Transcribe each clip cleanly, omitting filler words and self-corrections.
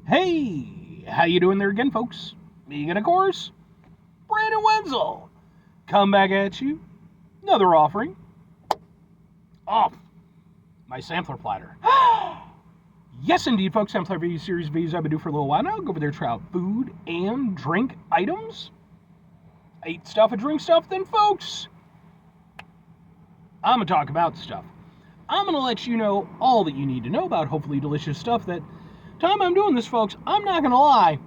Hey, how you doing there again, folks? Me again, of course, Brandon Wenzel. Come back at you. Another offering. Off my sampler platter. Yes, indeed, folks. Sampler video series videos I've been doing for a little while now. Go over there, try out food and drink items. I eat stuff and drink stuff, then, folks, I'm going to talk about stuff. I'm going to let you know all that you need to know about hopefully delicious stuff that time I'm doing this, folks, I'm not going to lie,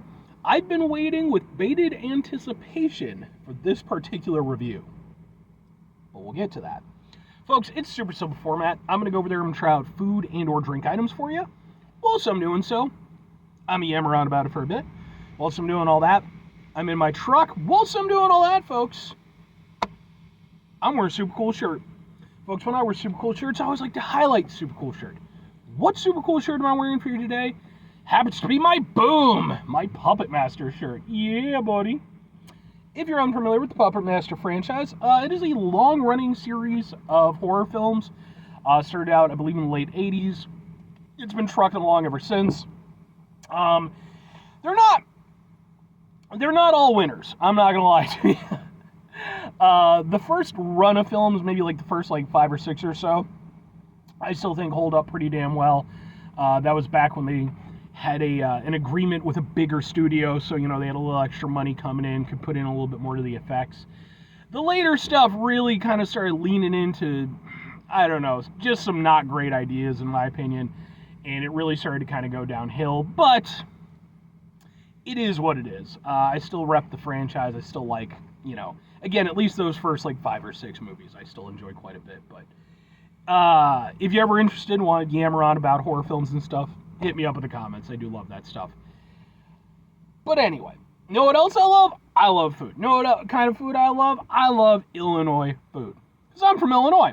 I've been waiting with bated anticipation for this particular review. But we'll get to that. Folks, it's super simple format. I'm going to go over there and try out food and or drink items for you. Whilst I'm doing so, I'm going to yam around about it for a bit. Whilst I'm doing all that, I'm in my truck. Whilst I'm doing all that, folks, I'm wearing a super cool shirt. Folks, when I wear super cool shirts, I always like to highlight the super cool shirt. What super cool shirt am I wearing for you today? Happens to be my Puppet Master shirt. Yeah, buddy. If you're unfamiliar with the Puppet Master franchise, it is a long-running series of horror films. Started out, I believe, in the late 80s. It's been trucking along ever since. They're not all winners. I'm not gonna lie to you. The first run of films, maybe like the first 5 or 6 or so, I still think hold up pretty damn well. That was back when they had an agreement with a bigger studio, so they had a little extra money coming in, could put in a little bit more to the effects. The later stuff really kind of started leaning into, I don't know, just some not great ideas in my opinion, and it really started to kind of go downhill, but it is what it is. I still rep the franchise. I still like, again, at least those first 5 or 6 movies I still enjoy quite a bit, but if you're ever interested and want to yammer on about horror films and stuff, hit me up in the comments. I do love that stuff. But anyway, you know what else I love? I love food. You know what kind of food I love? I love Illinois food. Because I'm from Illinois.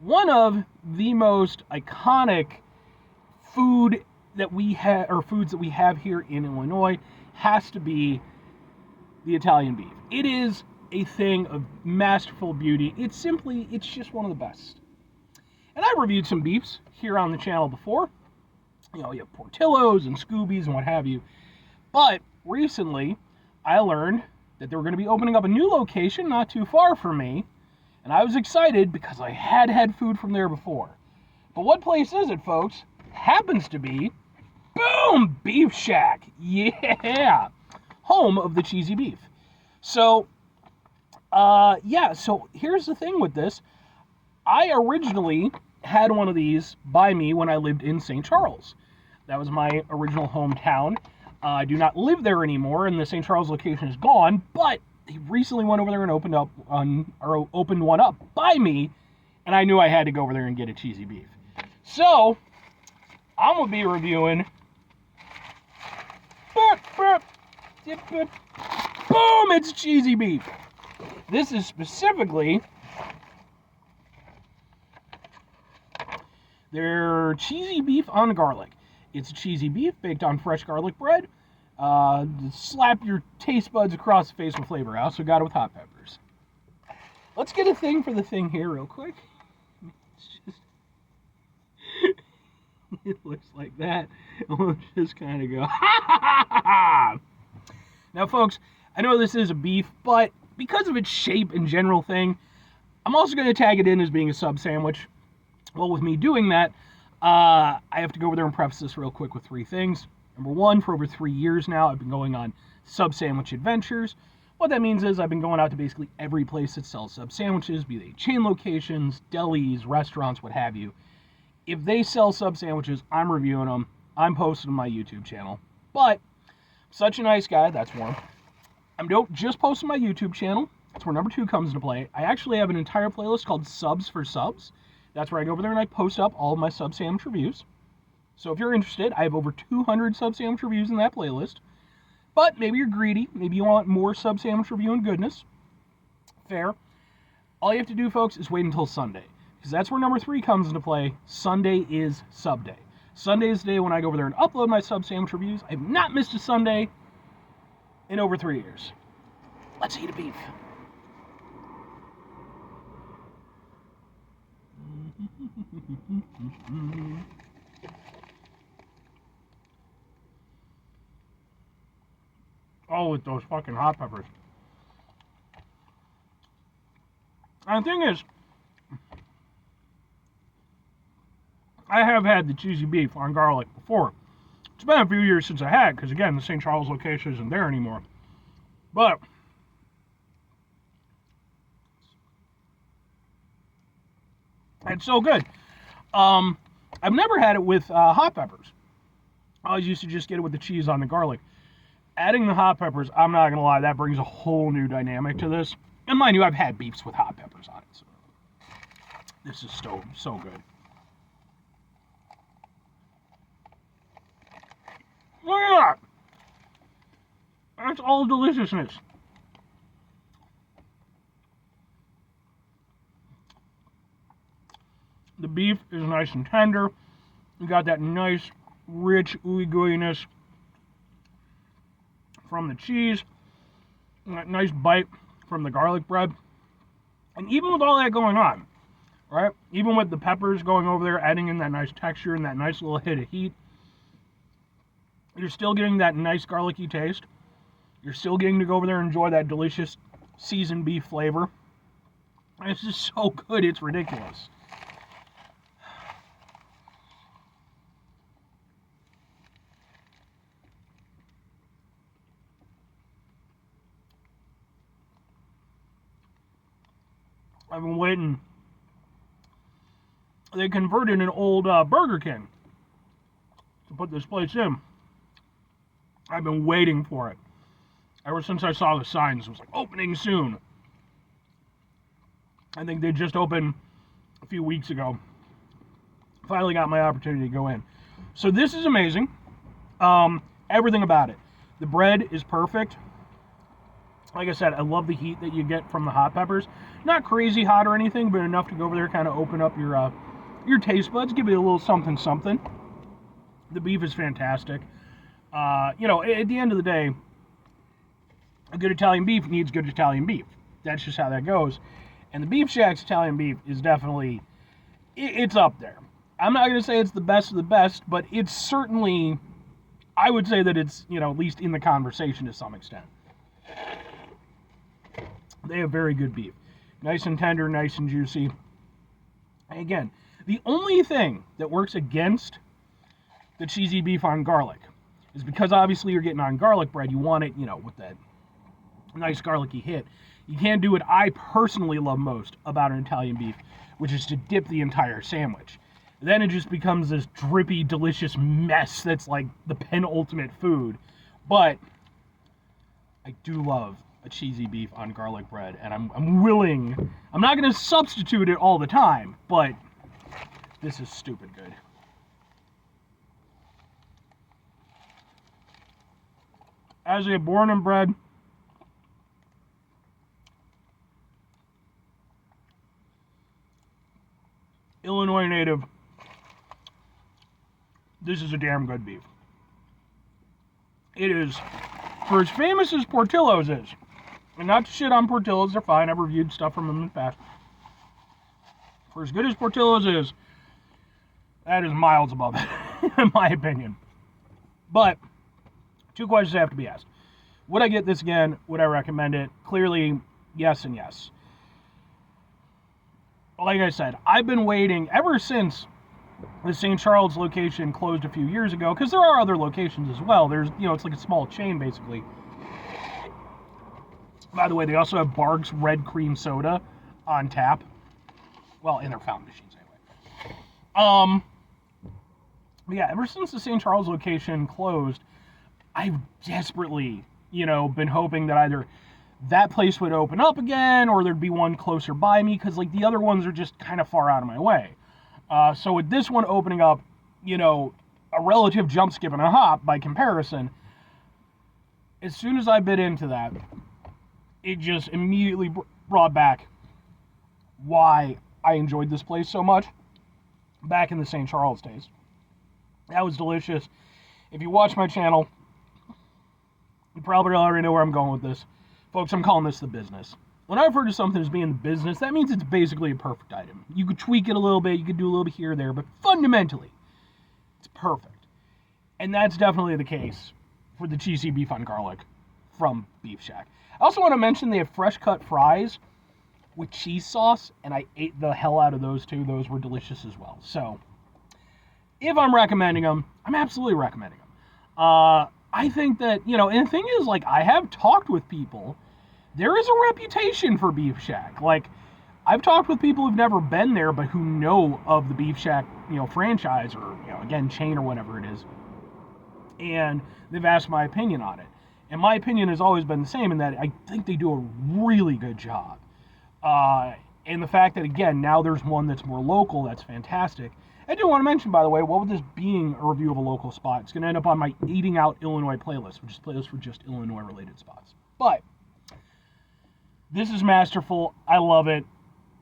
One of the most iconic foods that we have here in Illinois has to be the Italian beef. It is a thing of masterful beauty. It's just one of the best. And I've reviewed some beefs here on the channel before. You have Portillo's and Scooby's and what have you. But recently, I learned that they were going to be opening up a new location not too far from me. And I was excited because I had food from there before. But what place is it, folks? Happens to be, boom, Beef Shack. Yeah! Home of the cheesy beef. So, so here's the thing with this. I originally had one of these by me when I lived in St. Charles. That was my original hometown. I do not live there anymore, and the St. Charles location is gone, but he recently went over there and opened one up by me, and I knew I had to go over there and get a cheesy beef. So, I'm going to be reviewing... Boom! It's cheesy beef. This is specifically their cheesy beef on garlic. It's cheesy beef baked on fresh garlic bread. Slap your taste buds across the face with flavor. I also got it with hot peppers. Let's get a thing for the thing here real quick. It looks like that. And we'll just kind of go, Now, folks, I know this is a beef, but because of its shape and general thing, I'm also going to tag it in as being a sub sandwich. Well, with me doing that, I have to go over there and preface this real quick with 3 things. Number 1, for over 3 years now, I've been going on sub sandwich adventures. What that means is I've been going out to basically every place that sells sub sandwiches, be they chain locations, delis, restaurants, what have you. If they sell sub sandwiches, I'm reviewing them. I'm posting them on my YouTube channel. But, I'm such a nice guy, that's one. I don't just post on my YouTube channel. That's where number 2 comes into play. I actually have an entire playlist called Subs for Subs. That's where I go over there and I post up all of my sub sandwich reviews. So if you're interested, I have over 200 sub sandwich reviews in that playlist. But maybe you're greedy. Maybe you want more sub sandwich reviewing goodness. Fair. All you have to do, folks, is wait until Sunday. Because that's where number 3 comes into play. Sunday is SUBday. Sunday is the day when I go over there and upload my sub sandwich reviews. I've not missed a Sunday in over 3 years. Let's eat a beef. Oh, with those fucking hot peppers. And the thing is, I have had the cheesy beef on garlic before. It's been a few years since I had, because again, the St. Charles location isn't there anymore. But it's so good. I've never had it with hot peppers. I always used to just get it with the cheese on the garlic. Adding the hot peppers, I'm not going to lie, that brings a whole new dynamic to this. And mind you, I've had beefs with hot peppers on it. So this is so good. Look at that! That's all deliciousness. The beef is nice and tender. You got that nice, rich ooey-gooeyness from the cheese. That nice bite from the garlic bread. And even with all that going on, right? Even with the peppers going over there, adding in that nice texture and that nice little hit of heat, you're still getting that nice garlicky taste. You're still getting to go over there and enjoy that delicious seasoned beef flavor. And it's just so good, it's ridiculous. I've been waiting. They converted an old Burger King to put this place in. I've been waiting for it. Ever since I saw the signs, it was like, opening soon. I think they just opened a few weeks ago. Finally got my opportunity to go in. So this is amazing. Everything about it. The bread is perfect. Like I said, I love the heat that you get from the hot peppers. Not crazy hot or anything, but enough to go over there, kind of open up your taste buds, give you a little something something. The beef is fantastic. At the end of the day, a good Italian beef needs good Italian beef. That's just how that goes. And the Beef Shack's Italian beef is definitely, it's up there. I'm not going to say it's the best of the best, but it's certainly, I would say that it's, at least in the conversation to some extent. They have very good beef. Nice and tender, nice and juicy. And again, the only thing that works against the cheesy beef on garlic is because obviously you're getting on garlic bread, you want it, with that nice garlicky hit. You can't do what I personally love most about an Italian beef, which is to dip the entire sandwich. Then it just becomes this drippy, delicious mess that's like the penultimate food. But I do love a cheesy beef on garlic bread, and I'm willing. I'm not going to substitute it all the time, but this is stupid good. As a born and bred Illinois native, this is a damn good beef. It is, for as famous as Portillo's is, and not to shit on Portillo's, they're fine, I've reviewed stuff from them in the past. For as good as Portillo's is, that is miles above it, in my opinion. But, two questions have to be asked. Would I get this again? Would I recommend it? Clearly, yes and yes. Like I said, I've been waiting ever since the St. Charles location closed a few years ago, because there are other locations as well. There's, it's like a small chain, basically. By the way, they also have Barg's Red Cream Soda on tap. Well, in their fountain machines, anyway. But yeah, ever since the St. Charles location closed, I've desperately, been hoping that either that place would open up again, or there'd be one closer by me, because like the other ones are just kind of far out of my way. So with this one opening up, a relative jump, skip, and a hop by comparison, as soon as I bit into that, it just immediately brought back why I enjoyed this place so much back in the St. Charles days. That was delicious. If you watch my channel, you probably already know where I'm going with this. Folks, I'm calling this the business. When I refer to something as being the business, that means it's basically a perfect item. You could tweak it a little bit, you could do a little bit here or there, but fundamentally, it's perfect. And that's definitely the case for the cheesy beef on garlic from Beef Shack. I also want to mention they have fresh cut fries with cheese sauce, and I ate the hell out of those too. Those were delicious as well. So, if I'm recommending them, I'm absolutely recommending them. I think that, and the thing is, like, I have talked with people. There is a reputation for Beef Shack. Like, I've talked with people who've never been there, but who know of the Beef Shack, franchise or, again, chain or whatever it is. And they've asked my opinion on it. And my opinion has always been the same in that I think they do a really good job. And the fact that, again, now there's one that's more local, that's fantastic. I do want to mention, by the way, what with this being a review of a local spot, it's going to end up on my Eating Out Illinois playlist, which is a playlist for just Illinois-related spots. But this is masterful. I love it.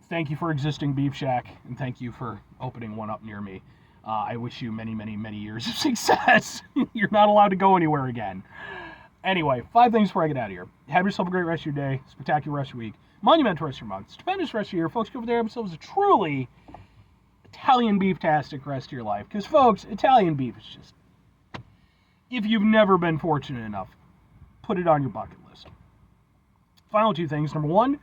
Thank you for existing, Beef Shack, and thank you for opening one up near me. I wish you many, many, many years of success. You're not allowed to go anywhere again. Anyway, 5 things before I get out of here. Have yourself a great rest of your day, spectacular rest of your week, monumental rest of your month, stupendous rest of your year. Folks, go over there, have yourselves a truly Italian beef-tastic rest of your life. Because, folks, Italian beef is just, if you've never been fortunate enough, put it on your bucket list. Final 2 things. Number 1,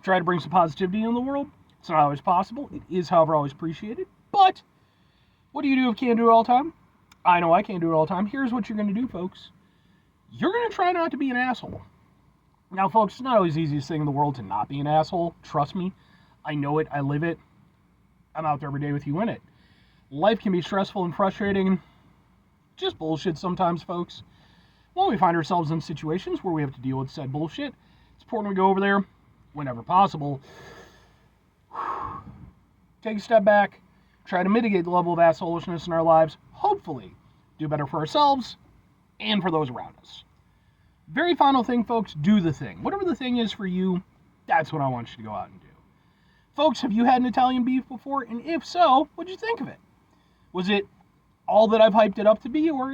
try to bring some positivity in the world. It's not always possible. It is, however, always appreciated. But what do you do if you can't do it all the time? I know I can't do it all the time. Here's what you're going to do, folks. You're going to try not to be an asshole. Now, folks, it's not always the easiest thing in the world to not be an asshole. Trust me. I know it. I live it. I'm out there every day with you in it. Life can be stressful and frustrating. Just bullshit sometimes, folks. When we find ourselves in situations where we have to deal with said bullshit, it's important we go over there whenever possible. Take a step back. Try to mitigate the level of assholishness in our lives. Hopefully, do better for ourselves and for those around us. Very final thing, folks, do the thing. Whatever the thing is for you, that's what I want you to go out and do. Folks, have you had an Italian beef before? And if so, what'd you think of it? Was it all that I've hyped it up to be? Or,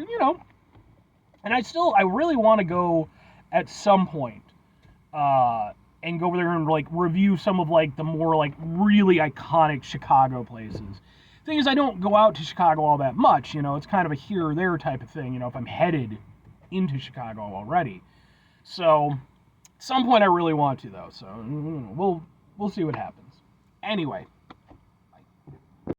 and I really want to go at some point and go over there and, like, review some of, like, the more, like, really iconic Chicago places. Thing is, I don't go out to Chicago all that much, it's kind of a here or there type of thing, if I'm headed into Chicago already. So, at some point I really want to, though, so we'll see what happens. Anyway,